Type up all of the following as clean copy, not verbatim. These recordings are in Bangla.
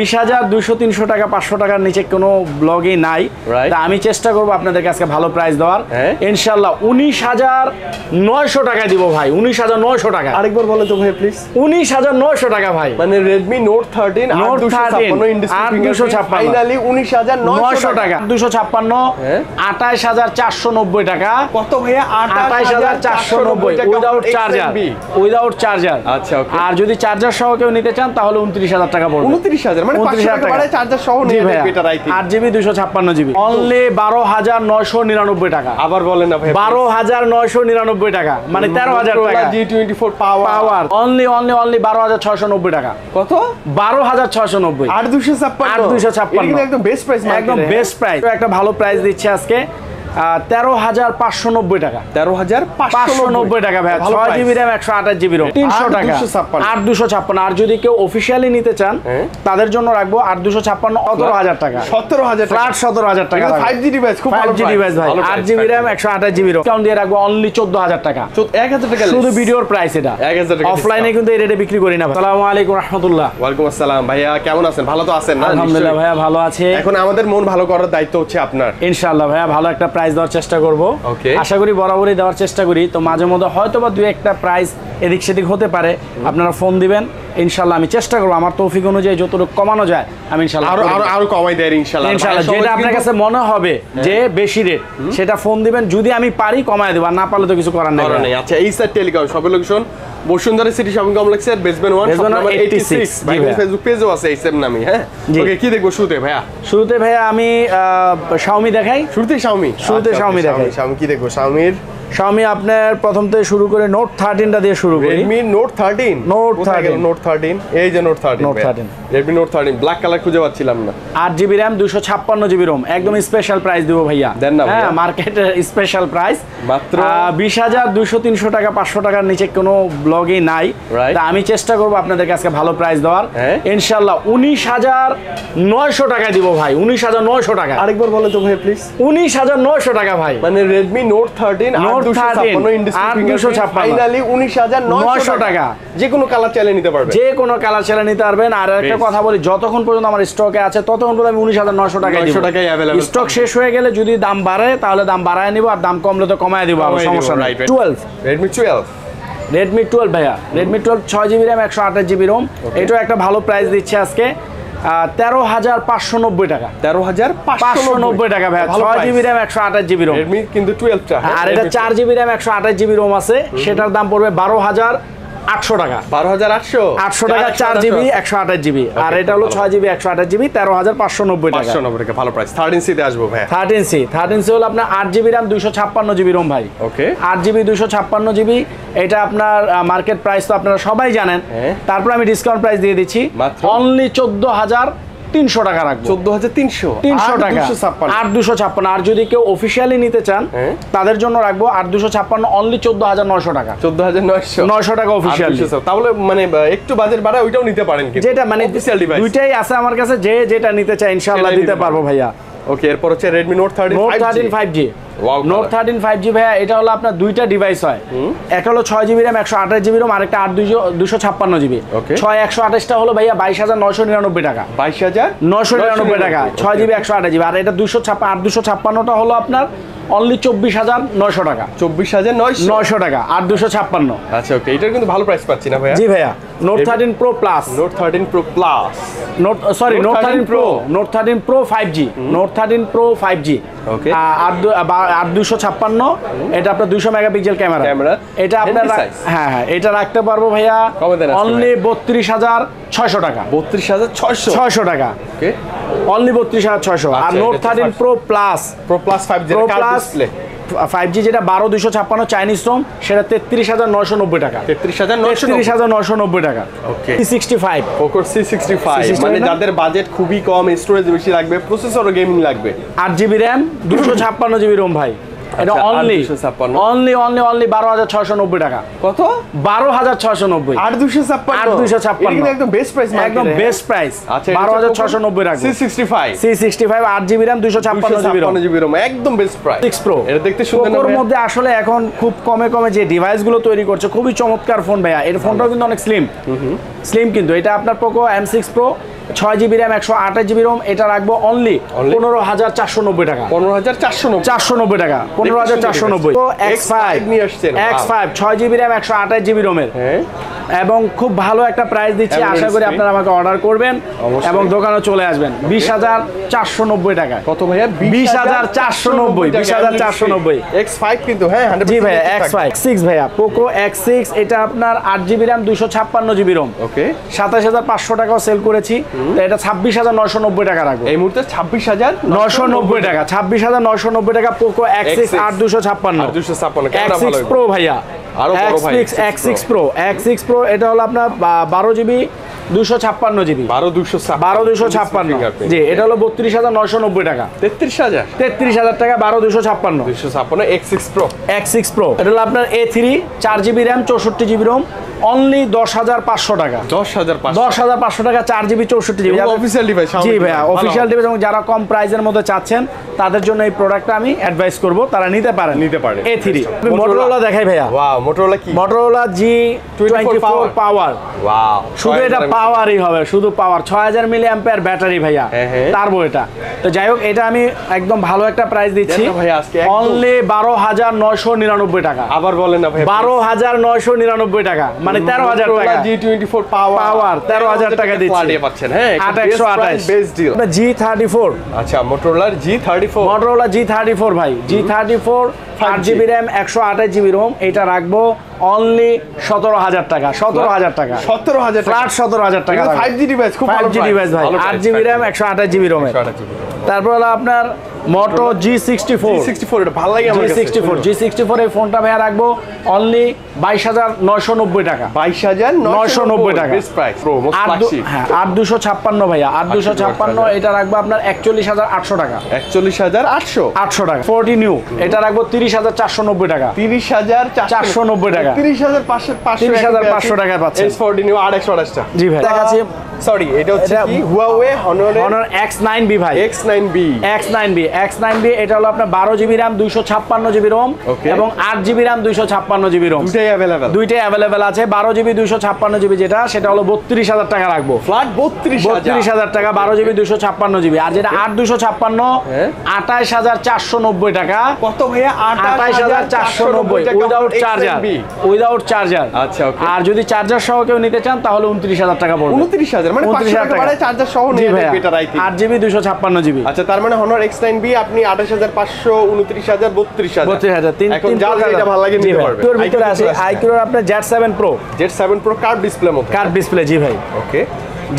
20,000 200 300 টাকা 500 টাকার নিচে কোনো ব্লগে নাই। তা আমি চেষ্টা করব আপনাদেরকে আজকে ভালো প্রাইস দেওয়ার। ইনশাআল্লাহ 19,900 টাকা দিব ভাই। 19,900 টাকা। আরেকবার বলে তো ভাই প্লিজ। 19,900 টাকা ভাই। মানে Redmi Note 13 856 ফাইনালি 19,900 টাকা। 256 28,490 টাকা। কত ভাইয়া? 28,490 উইদাউট চার্জার। Without charger. আচ্ছা ওকে। আর যদি চার্জার সহ কেউ নিতে চান তাহলে 29,000 টাকা পড়বে। 29,000 মানে 500 টাকা বাড়ায় চার্জার সহ নিয়ে যাবে better I thing. 8GB 256GB only 12,999 টাকা। আবার বলেন না ভাই। 12,999 টাকা মানে 13,000 টাকা। G24 পাওয়ার অনলি 12,690 টাকা। কত? 12,690। 8,256 এটা একদম বেস্ট প্রাইস। একদম বেস্ট প্রাইস। একটা ভালো প্রাইস দিচ্ছে আজকে 13,590 টাকা। 13,590 টাকা ভাই। 6GB RAM 128GB ROM 300 টাকা। 8,256। আর যদি কেউ অফিশিয়ালি নিতে চান তাদের জন্য রাখবো 8,256 17,000 টাকা। 17,000 ফ্ল্যাট 17,000 টাকা। 5G ডিভাইস খুব ভালো 5G ডিভাইস ভাই। 8GB RAM 128GB ROM discount দিয়ে রাখবো অনলি 14,000 টাকা। 1,000 টাকা শুধু ভিডিওর প্রাইস এটা। 1,000 টাকা। অফলাইনে কিন্তু এই রেটে বিক্রি করি না। আসসালামু আলাইকুম রাহমাতুল্লাহ। ওয়ালাইকুম আসসালাম ভাইয়া, কেমন আছেন? ভালো তো আছেন না? আলহামদুলিল্লাহ ভাইয়া ভালো আছে। এখন আমাদের মন ভালো করার দায়িত্ব হচ্ছে আপনার। ইনশাআল্লাহ ভাইয়া ভালো একটা প্রাইস দেওয়ার চেষ্টা করব। ওকে। আশা করি বরাবরই দেওয়ার চেষ্টা করি। তো মাঝে মধ্যে হয়তো বা দুই একটা প্রাইস এদিক সেদিক হতে পারে। আপনারা ফোন দিবেন, ইনশাআল্লাহ আমি চেষ্টা করব আমার তৌফিক অনুযায়ী যতটুকু কমানো যায় আমি ইনশাআল্লাহ আরো কমাই দেয় ইনশাআল্লাহ। ইনশাআল্লাহ যেটা আপনার কাছে মনে হবে যে বেশি রেট সেটা ফোন দিবেন, যদি আমি পারি কমায় দেব, আর না পারলে তো কিছু করার নেই। আচ্ছা এই স্যার টেলিকম সব লোকেশন বসুন্ধরা সিটি শপিং কমপ্লেক্সের বেসমেন্ট 1 শপ নাম্বার 86। ভাই ফেসবুক পেজও আছে এই সেম নামই। হ্যাঁ ওকে, কি দেখবো শুরুতে ভাইয়া? শুরুতে ভাইয়া আমি Xiaomi দেখাই। শুরুতে Xiaomi দেখাই। Xiaomi কি দেখবো? Xiaomi আপনার প্রথম থেকে শুরু করে Note 13টা দিয়ে শুরু করি। Redmi Note 13 Note 13 এই যে Note 13 Redmi Note 13 black colour খুঁজে পাচ্ছিলাম না। 8GB RAM 256GB ROM একদম স্পেশাল প্রাইস দেব ভাইয়া। দেন না ভাইয়া। হ্যাঁ মার্কেটের স্পেশাল প্রাইস মাত্র 20,000 200 300 টাকা 500 টাকার নিচে কোনো ব্লগে নাই। তা আমি চেষ্টা করব আপনাদেরকে আজকে ভালো প্রাইস দেওয়ার। ইনশাআল্লাহ 19,900 টাকা দিব ভাই। 19,900 টাকা। আরেকবার বলে তো ভাই প্লিজ। 19,900 টাকা ভাই। মানে Redmi Note 13 8,256 ফাইনালি 19,900 টাকা। যে কোনো কালার চাইলে নিতে পারবেন। যে কোনো কালার চাইলে নিতে পারবেন। আর একটা কথা বলি, যতক্ষণ পর্যন্ত আমার স্টকে আছে ততক্ষণ পর্যন্ত আমি 19,900 টাকায় দিব। 900 টাকায় अवेलेबल। স্টক শেষ হয়ে গেলে যদি দাম বাড়ে তাহলে দাম বাড়ায় নিব, আর দাম কমলে তো কমায় দিব, সমস্যা নাই। 12 Redmi 12 ভাইয়া। Redmi 12 6GB RAM 128GB ROM এটাও একটা ভালো প্রাইস দিচ্ছে আজকে 13,590 টাকা। 13,590 টাকা ভাইয়া। 6GB RAM 128GB ROM Redmi কিন্তু 12 টা। আর এটা 4GB RAM 128GB ROM আছে, সেটার দাম পড়বে 12,800 টাকা। 800 টাকা 4GB 128GB। আর এটা হলো 6GB 128GB 13,590 টাকা। 590 টাকা ভালো প্রাইস। 13C তে আসবো ভাই। 13C হলো আপনার 8GB RAM 256GB ROM ভাই। ওকে। 8GB 256GB এটা আপনার মার্কেট প্রাইস তো আপনারা সবাই জানেন। তারপর আমি ডিসকাউন্ট প্রাইস দিয়ে দিচ্ছি অনলি 14,300 টাকা রাখবো। 14,300 টাকা। 8,256। আর যদি কেউ অফিশিয়ালি নিতে চান তাদের জন্য রাখবো 8,256 অনলি 14,900 টাকা। 14,900 টাকা অফিশিয়াল। তাহলে মানে একটু বাজেট বাড়া ওইটাও নিতে পারেন কিন্তু। যেটা মানে অফিশিয়াল ডিভাইস দুইটাই আছে আমার কাছে, যে যেটা নিতে চায় ইনশাআল্লাহ দিতে পারবো ভাইয়া। ওকে, এরপর হচ্ছে Redmi Note 13 5G। Note 13 5G ভাইয়া, এটা হলো আপনার দুইটা ডিভাইস হয়। একটা হলো 6GB RAM 128GB ROM, আরেকটা 8,256GB। 6 128টা হলো ভাইয়া 22,999 টাকা। 22,999 টাকা 6GB 128GB। আর এটা 8,256টা হলো আপনার অনলি 24,900 টাকা। 24,900 টাকা 8,256। আচ্ছা ওকে, এটার কিন্তু ভালো প্রাইস পাচ্ছি না ভাইয়া। জি ভাইয়া। Note 13 Pro Plus Note 13 Pro Plus Note 13 Pro 5G Note 13 Pro 5G। ওকে। 8,256 এটা আপনার 200 মেগাপিক্সেল ক্যামেরা। এটা আপনার হ্যাঁ এটা রাখতে পারবো ভাইয়া অনলি 32,600 টাকা। 32,600 টাকা। ওকে, অনলি 32,600। আর Note 13 Pro Plus 5G display 5G যেটা 12,256 চাইনিজ রোম, সেটা 33,990 টাকা। 33,990 টাকা। ওকে। C65 Poco C65 মানে যাদের বাজেট খুবই কম, স্টোরেজ বেশি লাগবে, প্রসেসর ও গেমিং লাগবে। 8GB RAM 256GB ROM ভাই। এটা অনলি 12,690 টাকা। কত? 12,690। 8,256 একদম বেস্ট প্রাইস। একদম বেস্ট প্রাইস। 12,690 টাকা। C65 8GB RAM 256GB ROM একদম বেস্ট প্রাইস। 6 Pro এটা দেখতে সুন্দর না? ওর মধ্যে আসলে এখন খুব কমে যে ডিভাইসগুলো তৈরি করছে খুবই চমৎকার ফোন ভাইয়া। এর ফোনটাও কিন্তু অনেক স্লিম কিন্তু। এটা আপনার Poco M6 Pro 6GB RAM 128GB ROM, এটা রাখবো অনলি 15,490 টাকা। 15,490 টাকা, 15,490। X5 নিয়ে আসছেন, X5 6GB RAM 128GB ROM এর, এবং খুব ভালো একটা প্রাইস দিচ্ছি, আশা করি আপনারা আমাকে অর্ডার করবেন এবং দোকানে চলে আসবেন। 20,490 টাকা। কত ভাইয়া? 20,490, 20,490। X5 কিন্তু, হ্যাঁ, জি ভাইয়া, X5 6 ভাইয়া, পোকো X6, এটা আপনার 8GB RAM 256GB ROM, ওকে, 27,500 টাকাও সেল করেছি, তো এটা 26,990 টাকা রাখবো এই মুহূর্তে। 26,990 টাকা, 26,990 টাকা পোকো X6 8 X6 Pro ভাইয়া, আরো বড় ভাই, X6 Pro, X6 Pro এটা হলো আপনার 12GB 256GB, 12,256 জি, এটা হলো 32,990 টাকা। 33,000 টাকা, 12,256 X6 Pro। এটা হলো আপনার A3 4GB RAM 64GB ROM, only 10,500 টাকা। 10,500 টাকা, 4GB 64GB অফিশিয়াল ডিভাইস। জি ভাইয়া, অফিশিয়াল ডিভাইস, এবং যারা কম প্রাইসের মধ্যে চাচ্ছেন তাদের জন্য এই প্রোডাক্টটা আমি অ্যাডভাইস করব, তারা নিতে পারে। A3 মোটরোলা দেখাই ভাইয়া। ওয়াও, মোটরোলা কি? মোটরোলা G24 পাওয়ার। ওয়াও, শুধু এটা পাওয়ারই হবে, শুধু পাওয়ার, 6000 মিলি অ্যাম্পিয়ার ব্যাটারি ভাইয়া, টার্বো এটা। তো যাই হোক, এটা আমি একদম ভালো একটা প্রাইস দিচ্ছি, অনলি 12,999 টাকা। আবার বলেন না ভাই, 12,999 টাকা, মানে 13,000 টাকা। G24 পাওয়ার 13,000 টাকা দিচ্ছি, পাচ্ছেন, হ্যাঁ, 8,128 বেস্ট ডিল। G34, আচ্ছা, মোটরোলা G34 ভাই, G34 8GB RAM 128GB ROM, এটা রাখবো অনলি 17,000 টাকা। 17,000 টাকা, ফ্ল্যাট 17,000 টাকা। 5G ডিভাইস, খুব ভালো 5G ডিভাইস ভাই, 8GB RAM 128GB ROM। তারপর হলো আপনার মোটো G64, এটা ভালো লাগে আমার কাছে। G64 এই ফোনটা ভাইয়া রাখবো অনলি 22,990 টাকা। 22,990 টাকা, best price, pro most flagship. হ্যাঁ, 8256 ভাইয়া, 8256 এটা রাখবো আপনার 41,800 টাকা। 41,800 টাকা। 40 নিউ এটা রাখবো 30,490 টাকা। 30,490 টাকা, 30,500 টাকা পাচ্ছেন। S40 নিউ 828 টা। জি ভাই, দেখাচ্ছি। সরি, এটা হচ্ছে কি? Huawei Honor X9B ভাই, X9B। এটা হলো আপনার 12GB RAM 256GB ROM এবং 8GB RAM 256GB ROM, দুইটাই अवेलेबल আছে। 12GB 256GB যেটা, সেটা হলো 32,000 টাকা রাখবো, ফ্ল্যাট 32,000 টাকা, 12GB 256GB। আর যেটা 8,256 28,490 টাকা। কত ভাইয়া? 28,490 উইদাউট চার্জার। আচ্ছা, ওকে। আর যদি চার্জার সহ কেউ নিতে চান তাহলে 29,000 টাকা পড়বে। 29,000 মানে 500 টাকা চার্জার সহ নিয়ে যাবে এটা, রাইট? 8GB 256GB। আচ্ছা, তার মানে Honor X9B আপনি 28,500, 29,000, 32,000। এখন যা যেটা ভালো লাগে নিতে পারবেন। এর ভিতরে আছে iQOO এর আপনার Z7 Pro কার্ভ ডিসপ্লে মতো। কার্ভ ডিসপ্লে, জি ভাই, ওকে।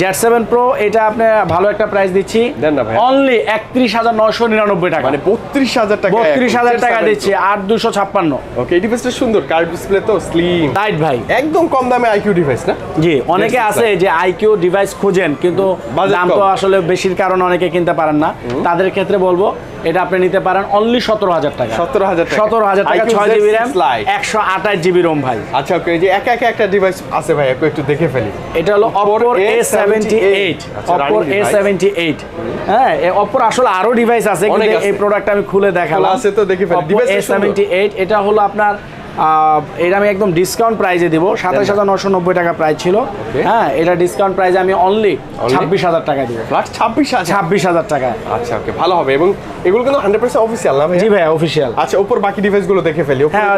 Z7 Pro এটা আপনি ভালো একটা প্রাইস দিচ্ছি, অনলি 31,999 টাকা, মানে 32,000 টাকা। 32,000 টাকা দিচ্ছি, 8,256। ওকে, এই ডিভাইসটা সুন্দর, কার্ভ ডিসপ্লে তো স্লিম, রাইট ভাই, একদম কম দামে iQOO ডিভাইস না? জি, অনেকে আছে যে iQOO ডিভাইস খোঁজেন কিন্তু দাম তো আসলে বেশির কারণে অনেকে কিনতে পারেন না, তাদের ক্ষেত্রে বলবো এটা আপনি নিতে পারেন অনলি 17,000 টাকা। 17,000 টাকা, 6GB RAM 128GB ROM ভাই। আচ্ছা, ওকে, এই যে একা একটা ডিভাইস আছে ভাই, একটু দেখে ফেলি। এটা হলো Oppo A78, Oppo A78। হ্যাঁ, Oppo আসলে আরো ডিভাইস আছে, কিন্তু এই প্রোডাক্ট আমি খুলে দেখালাম, আছে তো দেখে ফেলি। ডিভাইস A78 এটা হলো আপনার এটা আমি একদম ডিসকাউন্ট প্রাইসে দিব, 27,990 টাকা প্রাইস ছিল। হ্যাঁ, এটা ডিসকাউন্ট প্রাইসে আমি অনলি 26,000 টাকা দিব, ফ্ল্যাট 26,000 টাকা। আচ্ছা, ওকে, ভালো হবে। এবং এগুলো কিন্তু 100% অফিশিয়াল না ভাই? জি ভাই, অফিশিয়াল। আচ্ছা, ওপর বাকি ডিভাইসগুলো দেখে ফেলি। হ্যাঁ,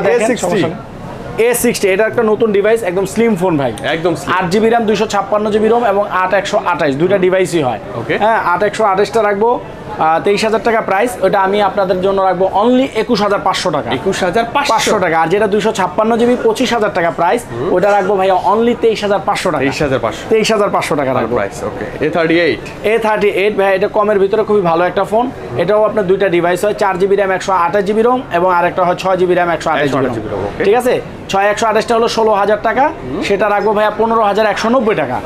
A60 এটা একটা নতুন ডিভাইস, একদম স্লিম ফোন ভাই, একদম 8GB RAM 256GB ROM এবং 8128 দুইটা ডিভাইসই হয়। হ্যাঁ, 8128টা রাখবো 23,000 টাকা প্রাইস, ওটা আমি আপনাদের জন্য রাখবো অনলি 21,500 টাকা। 21,500 টাকা। আর যেটা 256GB 25,000 টাকা প্রাইস, ওটা রাখবো ভাইয়া অনলি 23,500 টাকা। 23,500 টাকা রাখবো প্রাইস। ওকে, A38 ভাই, এটা কমের ভিতরে খুবই ভালো একটা ফোন। এটাও আপনার দুইটা ডিভাইস হয়, 4GB RAM 128GB ROM এবং আরেকটা হয় 6GB RAM 128GB ROM। ঠিক আছে, 6128টা হলো 16,000 টাকা, সেটা রাখবো ভাইয়া 15,190 টাকা।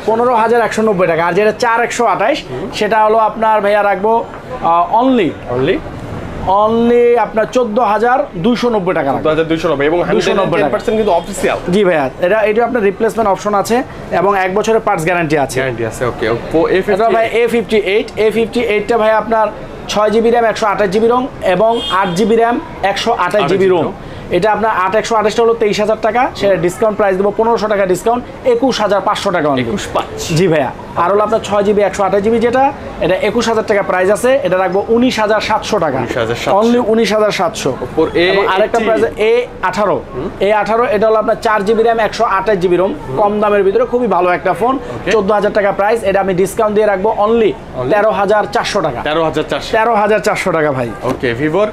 15,190 টাকা। আর যেটা 4128 সেটা হলো আপনার ভাইয়া রাখবো অনলি আপনার 14,290 টাকা। 14,290 এবং 100% কিন্তু অফিশিয়াল। জি ভাইয়া, এটা আপনার রিপ্লেসমেন্ট অপশন আছে এবং 1 বছরের পার্টস গ্যারান্টি আছে। ওকে, Oppo A58টা ভাই আপনার 6GB RAM 128GB ROM এবং 8GB RAM 128GB ROM। এটা আপনার 8128টা হলো 23,000 টাকা, সেটা ডিসকাউন্ট প্রাইস দেবো 1500 টাকা ডিসকাউন্ট, 21,500 টাকা। 21,500। জি ভাইয়া। আর হলো আপনার 6GB 128GB যেটা, এটা 21000 টাকা প্রাইস আছে, এটা রাখবো 19700 টাকা, অনলি 19700। এবং আরেকটা প্রাইস A18, A18 এটা হলো আপনার 4GB RAM 128GB ROM, কম দামের ভিতরে খুবই ভালো একটা ফোন, 14000 টাকা প্রাইস, এটা আমি ডিসকাউন্ট দিয়ে রাখবো অনলি 13400 টাকা, 13400 টাকা ভাই। ওকে, ভিভোর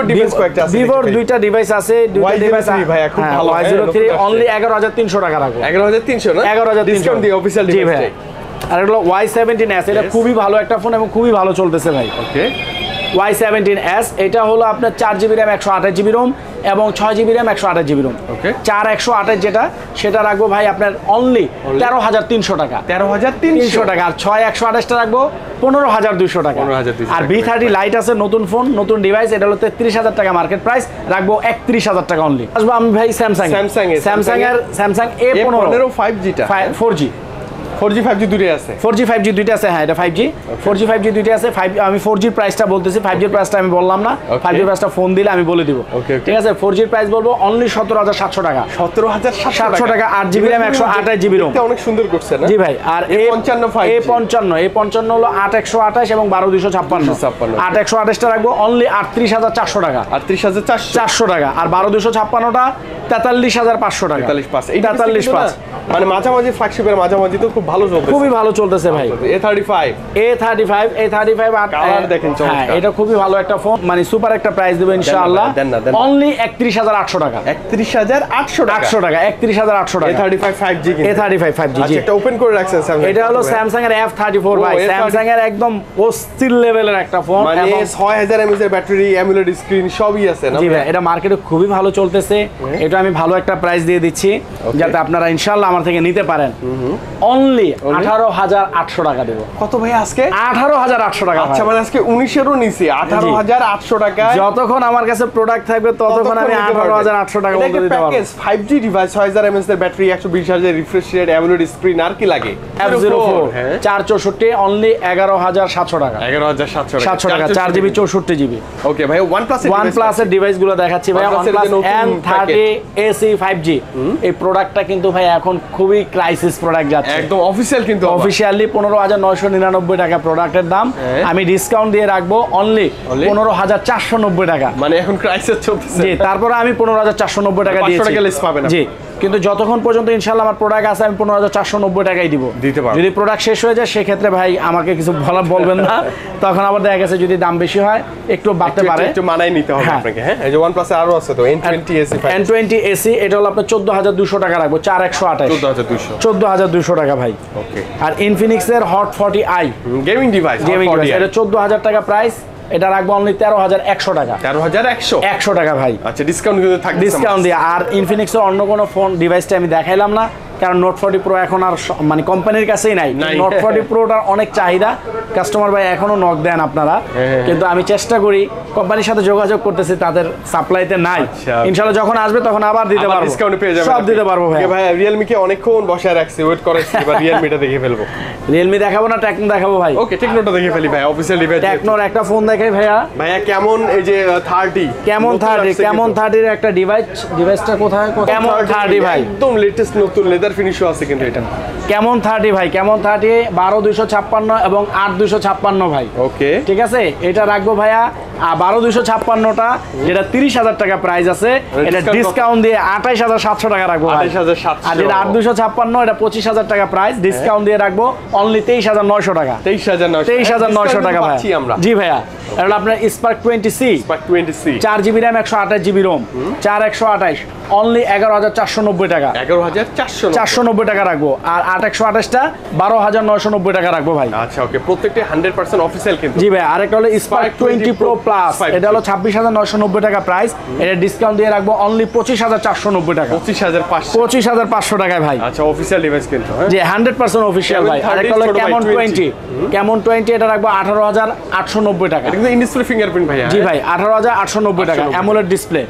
ডিভাইস কয়েকটা আছে, ভিভোর দুইটা ডিভাইস আছে, দুইটা ডিভাইস ভাই খুব ভালো, Y03 অনলি 11300 টাকা রাখবো, 11300 না, 11300 ডিসকাউন্ট দিয়ে অফিশিয়াল ডিভাইস। আর এগুলো Y17s, এটা খুবই ভালো একটা ফোন এবং খুবই ভালো চলতেছে ভাই। ওকে, Y17s এটা হলো আপনার 4GB RAM 128GB ROM এবং 6GB RAM 128GB ROM। ওকে, 4128 যেটা, সেটা রাখবো ভাই আপনার অনলি 13300 টাকা, 13300 টাকা। আর 6128টা রাখবো 15200 টাকা। 15200 আর B30 লাইট আছে, নতুন ফোন, নতুন ডিভাইস, এটা হলো 33000 টাকা মার্কেট প্রাইস, রাখবো 31000 টাকা অনলি। আসবো আমি ভাই স্যামসাং A15 5G টা 4G 4G 5G দুটোই আছে, 4G 5G দুইটা আছে, হ্যাঁ এটা 5G 4G 5G দুইটা আছে। আমি 4G এর প্রাইসটা বলতেছি, 5G এর প্রাইসটা আমি বললাম না, 5G এর প্রাইসটা ফোন দিলে আমি বলে দিব, ঠিক আছে। 4G এর প্রাইস বলবো অনলি 17700 টাকা, 17700 টাকা, 8GB RAM 128GB ROM, এটা অনেক সুন্দর করছে না? জি ভাই। আর A55 হলো 8128 এবং 12256, 8128 টা রাখবো অনলি 38400 টাকা, 38400 টাকা। আর 12256টা 43500 টাকা, 43500, মানে মাঝামাঝি ফ্ল্যাগশিপের মাঝামাঝি তো খুব ভালো চলতেছে, খুবই ভালো চলতেছে ভাই। A35 কালার দেখেন চমৎকার, এটা খুবই ভালো একটা ফোন, মানে সুপার একটা প্রাইস দেব ইনশাআল্লাহ, অনলি 31800 টাকা, 31800 টাকা, 31800 টাকা। A35 5G কিন্তু, A35 5G, আচ্ছা এটা ওপেন করে রাখছেন স্যামসাং, এটা হলো স্যামসাং এর F34 ভাই, স্যামসাং এর একদম অস্থির লেভেলের একটা ফোন, মানে 6000 mAh এর ব্যাটারি, অ্যামোলেড স্ক্রিন সবই আছে না? জি ভাই, এটা মার্কেটে খুবই ভালো চলতেছে, এটা আমি ভালো একটা প্রাইস দিয়ে দিচ্ছি যাতে আপনারা ইনশাআল্লাহ আমার থেকে নিতে পারেন, অনলি 18800 টাকা দেব। কত ভাই আজকে? 18800 টাকা। আচ্ছা, মানে আজকে 19 এরও নিচে 18800 টাকা। যতক্ষণ আমার কাছে প্রোডাক্ট থাকবে ততক্ষণ আমি 18800 টাকা বলতে দিতে পারবো। 5G ডিভাইস, 6000 mAh এর battery, 120000 refresh rate, AMOLED screen, আর কি লাগে? F04 464 অনলি 11700 টাকা, 11700 টাকা, 4GB 64GB। ওকে ভাই, OnePlus এর ডিভাইসগুলো দেখাচ্ছি ভাই, OnePlus N30 AC 5G, এই প্রোডাক্টটা কিন্তু ভাই এখন খুবই ক্রাইসিস প্রোডাক্ট যাচ্ছে, একদম অফিশিয়াল, কিন্তু অফিশিয়ালি 15999 টাকা প্রোডাক্টের দাম, আমি ডিসকাউন্ট দিয়ে রাখবো অনলি 15490 টাকা, মানে এখন ক্রাইসিস চলতেছে। জি, তারপরে আমি 15490 টাকা দিয়েছি, 500 টাকা লেস পাবেন জি। কিন্তু যতক্ষণ পর্যন্ত ইনশাআল্লাহ আমার প্রোডাক্ট আছে আমি 15490 টাকাই দিতে পারবো। যদি প্রোডাক্ট শেষ হয়ে যায় সেক্ষেত্রে ভাই আমাকে কিছু বলবেন না, তখন আবার দেখা গেছে যদি দাম বেশি হয় একটু বাড়তে পারে, একটু মানাই নিতে হবে আপনাকে। হ্যাঁ, এই যে OnePlus আরো আছে তো N20 AC, N20 AC, এটা হলো আপনার 14200 টাকা রাখবো, 4128, 14200 টাকা ভাই। ওকে, আর Infinix এর Hot 40i গেমিং ডিভাইস, এটা 14000 টাকা প্রাইস, এটা রাখবো অনলি 13100 টাকা, 13100 টাকা ভাই। আচ্ছা, ডিসকাউন্ট কিন্তু থাকবে, ডিসকাউন্ট দিয়ে। আর Infinix এর অন্য কোনো ফোন ডিভাইসটা আমি দেখাইলাম না, কারণ Note 40 Pro এখন আর মানে কোম্পানির কাছেই নাই। Note 40 Proটার অনেক চাহিদা, কাস্টমার ভাই এখনো নক দেন আপনারা, কিন্তু আমি চেষ্টা করি, কোম্পানির সাথে যোগাযোগ করতেছি, তাদের সাপ্লাইতে নাই, ইনশাআল্লাহ যখন আসবে তখন আবার দিতে পারবো, ডিসকাউন্ট পেয়ে যাবেন, সব দিতে পারবো ভাই। ভাই Realme কে অনেকক্ষণ বসায় রাখছি, ওয়েট করাচ্ছি, এবার Realme টা দেখে ফেলবো। Realme দেখাবো না, Tecno দেখাবো ভাই? ওকে, Tecnoটা দেখে ফেলি ভাই, অফিশিয়াল ডিভাইস। Tecnoর একটা ফোন দেখাই ভাইয়া, কেমন এই যে 30, কেমন 30 এর একটা ডিভাইসটা কোথায়? কেমন 30 ভাই, একদম লেটেস্ট নতুন লেদার ফিনিশও আছে কিন্তু এটা। কেমন 30 ভাই, কেমন 30 12256 এবং 8256 ভাই। ওকে, ঠিক আছে, এটা রাখবো ভাইয়া 12256টা, যেটা 30000 টাকা প্রাইস আছে, এটা ডিসকাউন্ট দিয়ে 28700 টাকা রাখবো ভাই। 28700। আর যেটা 8256 এটা 25000 টাকা প্রাইস, ডিসকাউন্ট দিয়ে রাখবো অনলি 23900 টাকা, 23900 টাকা ভাই। জি ভাইয়া, এটা আপনার Spark 20C, 4GB RAM 128GB ROM, 4128, only 11490 টাকা, 11490 টাকা রাখবো। আর 8128টা 12990 টাকা রাখবো ভাই। আচ্ছা, ওকে, প্রত্যেকটা 100% অফিশিয়াল কিন্তু। জি ভাই, আরেকটা হলো Spark 20 Pro Plus, এটা হলো 26990 টাকা প্রাইস, এটা ডিসকাউন্ট দিয়ে রাখবো অনলি 25490 টাকা, 25500 টাকায় ভাই। আচ্ছা, অফিশিয়াল ডিভাইস কিন্তু, জি 100% অফিশিয়াল ভাই। আরেকটা হলো Camon 20, এটা রাখবো 18890 টাকা, এটা কিন্তু ইন ডিসপ্লে ফিঙ্গারপ্রিন্ট ভাই। জি ভাই, 18890 টাকা, AMOLED display,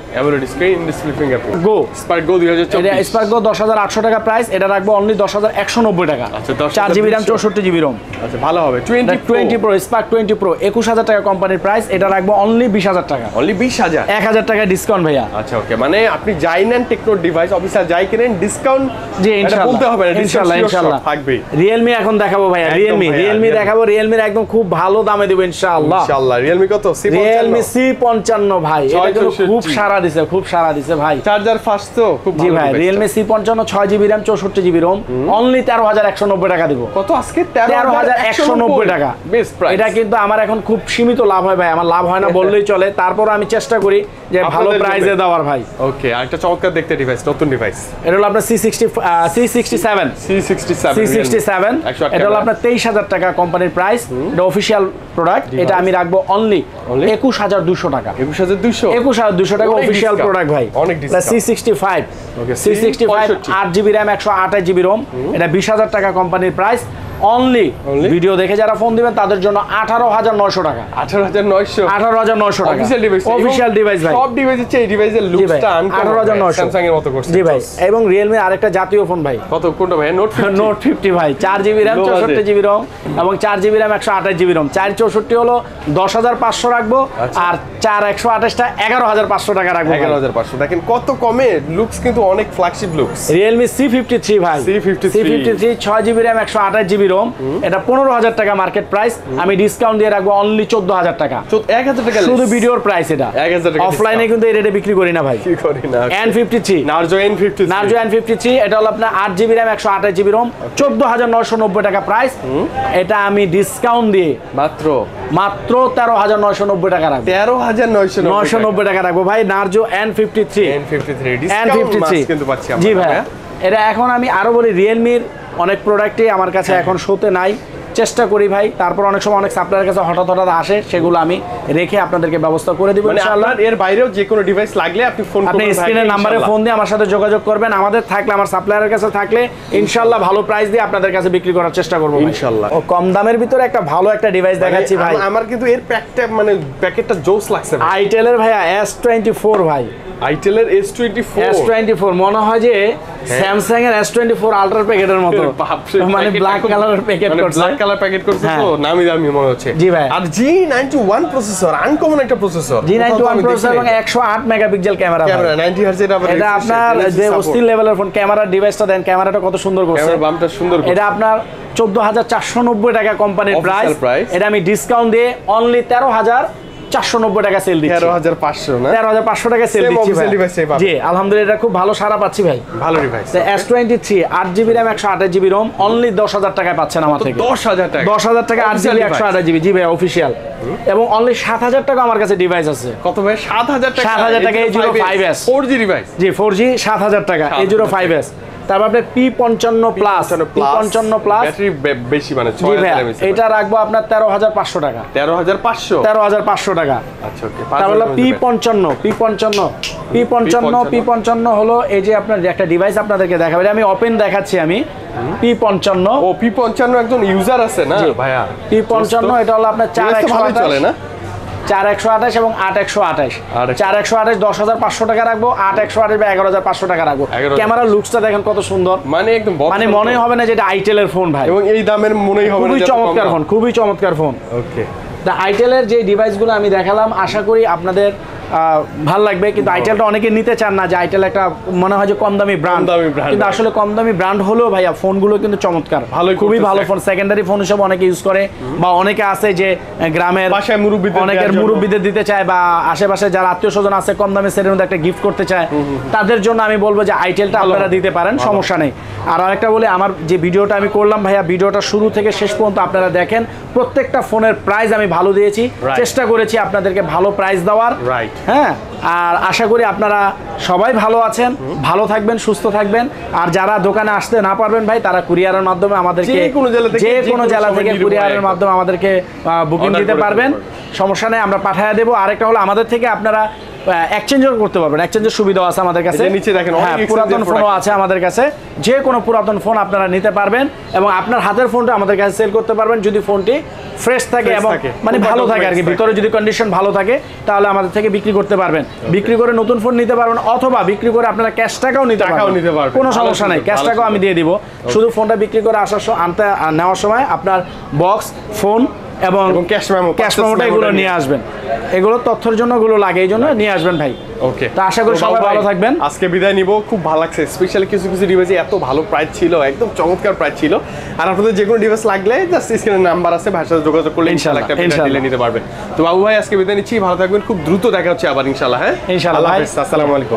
in display fingerprint. Spark Go 2024 এটা স্পার্ক গো 10800 টাকা প্রাইস, এটা রাখবো অনলি 10190 টাকা। আচ্ছা 4GB RAM 64GB ROM। আচ্ছা ভালো হবে। 20 Pro স্পার্ক 20 Pro 21000 টাকা কোম্পানির প্রাইস, এটা রাখবো অনলি 20000 টাকা। অনলি 20000, 1000 টাকা ডিসকাউন্ট ভাইয়া। আচ্ছা ওকে, মানে আপনি যাই নেন টেকনো ডিভাইস অফিসার যাই কিনেন ডিসকাউন্ট জি ইনশাআল্লাহ বলতে হবে না, ইনশাআল্লাহ থাকবে। Realme এখন দেখাবো ভাইয়া, Realme দেখাবো, Realme একদম খুব ভালো দামে দেব ইনশাআল্লাহ। Realme কত? Realme C55 ভাই, এটা কিন্তু খুব সারা দিছে ভাই। চার্জার ফাস্ট তো খুব ভালো। জি ভাই Realme C55 6GB RAM 64GB ROM only 13190 টাকা দেব। কত আজকে? 13190 টাকা বেস্ট প্রাইস। এটা কিন্তু আমার এখন খুব সীমিত লাভ হয় ভাই, আমার লাভ হয় না বললেই চলে, তারপর আমি চেষ্টা করি যে ভালো প্রাইসে দেওয়ার ভাই। ওকে, আরেকটা চমৎকার দেখতে ডিভাইস, নতুন ডিভাইস, এটা হলো আপনার C67 এটা হলো আপনার 23000 টাকা কোম্পানির প্রাইস, এটা অফিশিয়াল প্রোডাক্ট, এটা আমি রাখবো অনলি 21200 টাকা। 21200 টাকা অফিশিয়াল প্রোডাক্ট ভাই। অনেক discount. C65 8GB RAM 128GB ROM, এটা 20000 টাকা কোম্পানির প্রাইস, অনলি ভিডিও দেখে যারা ফোন দিবেন তাদের জন্য 18900 টাকা। 18900 টাকা অফিশিয়াল ডিভাইস ভাই। সব ডিভাইসের চেয়ে এই ডিভাইসের লুকসটা আনকমন, 18900 স্যামসাং এর মতো করছে। জি ভাই, এবং Realme আরেকটা জাতীয় ফোন ভাই। কত কোনটা ভাই? নোট 50 ভাই, 4GB RAM 64GB ROM এবং 4GB RAM 128GB ROM। 464 হলো 10500 রাখবো, আর 4128টা 11500 টাকা রাখবো। 11500 দেখেন কত কমে, লুকস কিন্তু অনেক ফ্ল্যাগশিপ লুকস। Realme C53 ভাই, C53 6GB RAM 128GB ROM, এটা 15000 টাকা মার্কেট প্রাইস, আমি ডিসকাউন্ট দিয়ে রাখবো অনলি 14000 টাকা। 1000 টাকা শুধু ভিডিওর প্রাইস, এটা 1000 টাকা। অফলাইনে কিন্তু এই রেটে বিক্রি করি না ভাই, কি করি না। N53 Narzo N53 এটা হলো আপনার 8GB RAM 128GB ROM 14990 টাকা প্রাইস, এটা আমি ডিসকাউন্ট দিয়ে মাত্র 13990 টাকা রাখবো। 13990 টাকা রাখবো ভাই। Narzo N53 ডিসকাউন্ট কিন্তু পাচ্ছি আমরা। জি ভাই, এটা এখন আমি আরো বলি, Realme-র অনেক প্রোডাক্টই আমার কাছে এখন শোতে নাই, চেষ্টা করি ভাই, তারপর অনেক সময় অনেক সাপ্লায়ারের কাছে হঠাৎ আসে, সেগুলো আমি রেখে আপনাদেরকে ব্যবস্থা করে দিব ইনশাআল্লাহ। এর বাইরেও যে কোনো ডিভাইস লাগলে আপনি ফোন করবেন, আপনি স্ক্রিনের নম্বরে ফোন দিয়ে আমার সাথে যোগাযোগ করবেন। আমাদের থাকলে, আমার সাপ্লায়ারের কাছে থাকলে ইনশাআল্লাহ ভালো প্রাইস দিয়ে আপনাদের কাছে বিক্রি করার চেষ্টা করব ইনশাআল্লাহ। ও কম দামের ভিতরে একটা ভালো একটা ডিভাইস দেখাচ্ছি ভাই। আমার কিন্তু এর প্যাকটা মানে প্যাকেটটা জোস লাগছে। Itel এর ভাইয়া S24 ভাই, Itel এর S24 মনে হয় যে স্যামসাং এর S24 আলট্রা প্যাকেটের মতো, মানে ব্ল্যাক কালারের প্যাকেট করছে, ব্ল্যাক কালার প্যাকেট করছে তো নামি দামি মনে হচ্ছে। জি ভাই, আর G91 প্রসেসর, আনকমন একটা প্রসেসর, G91 প্রসেসর এবং 108 মেগাপিক্সেল ক্যামেরা, 90 হার্জ। এটা আপনার যে অস্থির লেভেলের ফোন, ক্যামেরার ডিভাইসটা দেন, ক্যামেরাটা কত সুন্দর করছে, ক্যামেরার বামটা সুন্দর করছে। এটা আপনার 14490 টাকা কোম্পানির প্রাইস, এটা আমি ডিসকাউন্ট দিয়ে অনলি 13490 টাকা সেল দিচ্ছি। 13500 না, 13500 টাকা সেল দিচ্ছি ভাই। জি আলহামদুলিল্লাহ, এটা খুব ভালো সাড়া পাচ্ছি ভাই, ভালো device. S23 8GB RAM 128GB ROM only 10000 টাকায় পাচ্ছেন আমার থেকে। 10000 টাকা, 10000 টাকা 8GB 128GB। জি ভাই অফিশিয়াল। এবং অনলি 7000 টাকা আমার কাছে ডিভাইস আছে। কত ভাই? 7000 টাকা। 7000 টাকা A05s 4G ডিভাইস। জি 4G 7000 টাকা A05s। তারপর আপনার P55 plus, P55 plus battery বেশি, মানে 6000 এটা রাখবো আপনার 13500 টাকা। 13500 টাকা। আচ্ছা ওকে। তাহলে P55 হলো এই যে আপনার একটা ডিভাইস আপনাদেরকে দেখাবো, আমি ওপেন দেখাচ্ছি। আমি P55, ও P55 একজন ইউজার আছে না ভাইয়া। P55 এটা হলো আপনার 4128 চলে না, 4128 এবং 8128। 4128 10500 টাকা রাখবো, 8128 বা 11500 টাকা রাখবো। ক্যামেরার লুকসটা দেখেন কত সুন্দর, মানে একদম মানে মনে হবে না যে এটা Itel এর ফোন ভাই, এবং এই দামের মনেই হবে না। খুবই চমৎকার ফোন, খুবই চমৎকার ফোন। ওকে, তা Itel এর যে ডিভাইসগুলো আমি দেখালাম আশা করি আপনাদের ভাল লাগবে, কিন্তু Itel টা অনেকে নিতে চান না, যে Itel একটা মনে হয় যে কম দামি ব্র্যান্ড, কিন্তু আসলে কম দামি ব্র্যান্ড হলেও ভাইয়া ফোনগুলো কিন্তু চমৎকার, ভালো, খুবই ভালো ফোন। সেকেন্ডারি ফোন হিসেবে অনেকে ইউজ করে, বা অনেকে আছে যে গ্রামের বাসায় অনেকের মুরব্বিদের দিতে চায়, বা আশেপাশে যারা আত্মীয় স্বজন আছে কম দামে সেটের মধ্যে একটা গিফট করতে চায়, তাদের জন্য আমি বলবো যে Itel টা আপনারা দিতে পারেন, সমস্যা নেই। আর আরেকটা বলে, আমার যে ভিডিওটা আমি করলাম ভাইয়া, ভিডিওটা শুরু থেকে শেষ পর্যন্ত আপনারা দেখেন, প্রত্যেকটা ফোনের প্রাইস আমি ভালো দিয়েছি, চেষ্টা করেছি আপনাদেরকে ভালো প্রাইস দেওয়ার। হ্যাঁ, আর আশা করি আপনারা সবাই ভালো আছেন, ভালো থাকবেন, সুস্থ থাকবেন। আর যারা দোকানে আসতে না পারবেন ভাই, তারা কুরিয়ারের মাধ্যমে আমাদেরকে যে কোনো জেলা থেকে কুরিয়ারের মাধ্যমে আমাদেরকে বুকিং দিতে পারবেন, সমস্যা নেই, আমরা পাঠিয়ে দেবো। আরেকটা হলো, আমাদের থেকে আপনারা এক্সচেঞ্জও করতে পারবেন, এক্সচেঞ্জের সুবিধা আছে আমাদের কাছে। নিচে দেখেন পুরাতন ফোনও আছে আমাদের কাছে, যে কোনো পুরাতন ফোন আপনারা নিতে পারবেন এবং আপনার হাতের ফোনটা আমাদের কাছে সেল করতে পারবেন যদি ফোনটি ফ্রেশ থাকে এবং মানে ভালো থাকে আর কি, ভিতরে যদি কন্ডিশন ভালো থাকে তাহলে আমাদের থেকে বিক্রি করতে পারবেন, বিক্রি করে নতুন ফোন নিতে পারবেন, অথবা বিক্রি করে আপনারা ক্যাশ টাকাও নিতে পারবেন, কোনো সমস্যা নাই, ক্যাশ টাকাও আমি দিয়ে দিব। শুধু ফোনটা বিক্রি করে নেওয়ার সময় আপনার বক্স, ফোন এবং ক্যাশ মেমোটা এগুলো নিয়ে আসবেন, এগুলো তথ্যের জন্য এগুলো লাগে, এই জন্য নিয়ে আসবেন ভাই। ওকে, তো আশা করি সবাই ভালো থাকবেন। আজকে বিদায় নিব, খুব ভালো লাগছে, স্পেশালি কিছু কিছু ডিভাইসে এত ভালো প্রাইস ছিল, একদম চমৎকার প্রাইস ছিল। আর আপনাদের যে কোনো ডিভাইস লাগলে জাস্ট স্ক্রিনে নাম্বার আছে, ভাইয়ের সাথে যোগাযোগ করলে ইনশাআল্লাহ একটা ডিলে নিতে পারবেন। তো বাবু ভাই আজকে বিদায় নিচ্ছি, ভালো থাকবেন, খুব দ্রুত দেখা হচ্ছে আবার ইনশাআল্লাহ। হ্যাঁ ইনশাআল্লাহ, আসসালামু আলাইকুম।